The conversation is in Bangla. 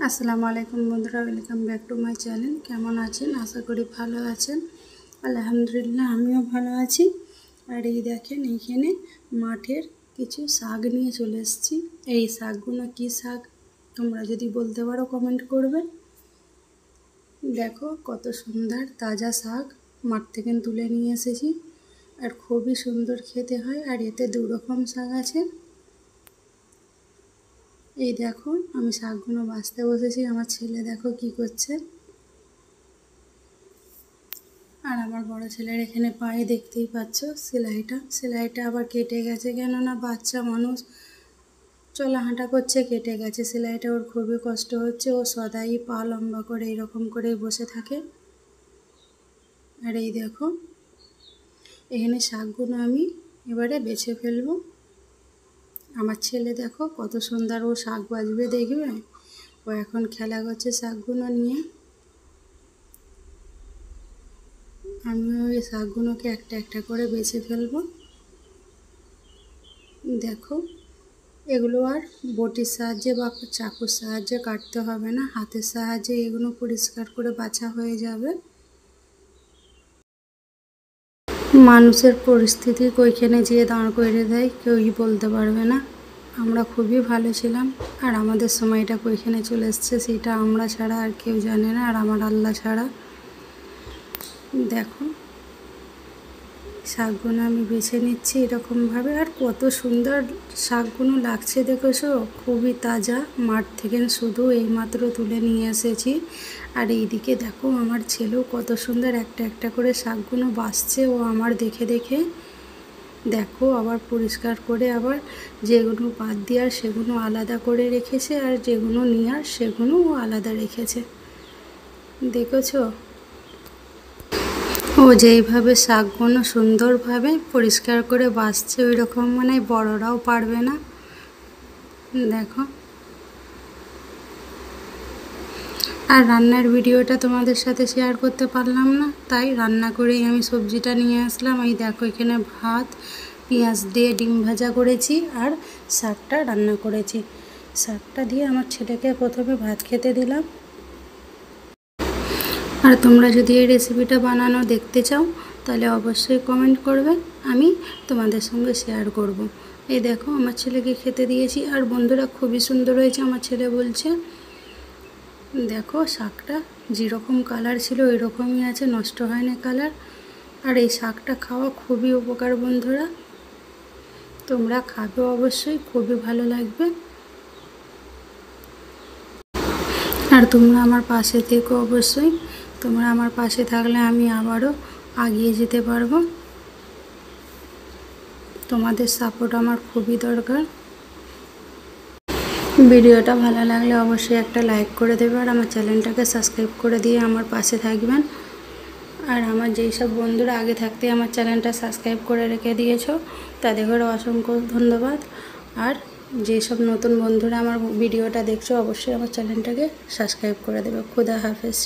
আসসালামু আলাইকুম বন্ধুরা, welcome back to my channel. কেমন আছেন? আশা করি ভালো আছেন। আলহামদুলিল্লাহ আমিও ভালো আছি। আর এই দেখেন, এইখানে মাঠের কিছু শাক নিয়ে চলে এসেছি। এই শাকগুলো কী শাক তোমরা যদি বলতে পারো কমেন্ট করবে। দেখো কত সুন্দর তাজা শাক মাঠ থেকে তুলে নিয়ে এসেছি, আর খুবই সুন্দর খেতে হয়। আর এতে দু রকম শাক আছে। এই দেখো আমি শাকগুলো বাছতে বসেছি, আমার ছেলে দেখো কি করছে। আর আমার বড় ছেলের এখানে পায়ে দেখতেই পাচ্ছ সেলাইটা আবার কেটে গেছে, কেননা বাচ্চা মানুষ চলা হাঁটা করছে, কেটে গেছে সেলাইটা। ওর খুবই কষ্ট হচ্ছে, ও সদাই পা লম্বা করে এরকম করে বসে থাকে। আর এই দেখো এখানে শাকগুলো আমি এবারে বেছে ফেলবো। আমার ছেলে দেখো কত সুন্দর ও শাক বাছবে, দেখবে ও এখন খেলা করছে শাকগুলো নিয়ে। আমি ওই শাকগুলোকে একটা একটা করে বেছে ফেলবো। দেখো এগুলো আর বটির সাহায্যে বা চাকুর সাহায্যে কাটতে হবে না, হাতের সাহায্যে এগুলো পরিষ্কার করে বাছা হয়ে যাবে। মানুষের পরিস্থিতি কইখানে যেয়ে দাঁড় করে দেয় কেউই বলতে পারবে না। আমরা খুবই ভালো ছিলাম, আর আমাদের সময়টা কইখানে চলে এসছে সেটা আমরা ছাড়া আর কেউ জানে না, আর আমার আল্লাহ ছাড়া। দেখো শাকগুলো আমি বেছে নিচ্ছি এরকমভাবে। আর কত সুন্দর শাকগুলো লাগছে দেখেছো, খুবই তাজা, মাঠ থেকে শুধু এইমাত্র তুলে নিয়ে এসেছি। আর এইদিকে দেখো আমার ছেলেও কত সুন্দর একটা একটা করে শাকগুলো বাছছে ও আমার দেখে দেখে। দেখো আবার পরিষ্কার করে আবার যেগুলো বাদ দেওয়ার সেগুলো আলাদা করে রেখেছে, আর যেগুলো নেওয়ার সেগুলোও আলাদা রেখেছে। দেখেছো ও যেইভাবে শাকগুলো সুন্দরভাবে পরিষ্কার করে বাছছে, ওই রকম মানে বড়রাও পারবে না। দেখো আর রান্নার ভিডিওটা তোমাদের সাথে শেয়ার করতে পারলাম না, তাই রান্না করেই আমি সবজিটা নিয়ে আসলাম। এই দেখো এখানে ভাত, পেঁয়াজ দিয়ে ডিম ভাজা করেছি, আর শাকটা রান্না করেছি। শাকটা দিয়ে আমার ছেলেকে প্রথমে ভাত খেতে দিলাম। আর তোমরা যদি এই রেসিপিটা বানানো দেখতে চাও তাহলে অবশ্যই কমেন্ট করবে, আমি তোমাদের সঙ্গে শেয়ার করব। এই দেখো আমার ছেলেকে খেতে দিয়েছি, আর বন্ধুরা খুবই সুন্দর হয়েছে আমার ছেলে বলছে। দেখো শাকটা যেরকম কালার ছিল ওই রকমই আছে, নষ্ট হয় না কালার। আর এই শাকটা খাওয়া খুবই উপকার বন্ধুরা, তোমরা খাবে অবশ্যই, খুবই ভালো লাগবে। আর তোমরা আমার পাশে থেকো অবশ্যই, তোমরা আমার পাশে থাকলে আমি আবারও এগিয়ে যেতে পারবো। তোমাদের সাপোর্ট আমার খুবই দরকার। ভিডিওটা ভালো লাগলে অবশ্যই একটা লাইক করে দেবে, আর আমার চ্যানেলটাকে সাবস্ক্রাইব করে দিয়ে আমার পাশে থাকবেন। আর আমার যেই সব বন্ধুরা আগে থাকতে আমার চ্যানেলটা সাবস্ক্রাইব করে রেখে দিয়েছো তাদেরও অসংখ্য ধন্যবাদ। আর যেসব নতুন বন্ধুরা আমার ভিডিওটা দেখছো অবশ্যই আমার চ্যানেলটাকে সাবস্ক্রাইব করে দেবে। খুদা হাফেজ।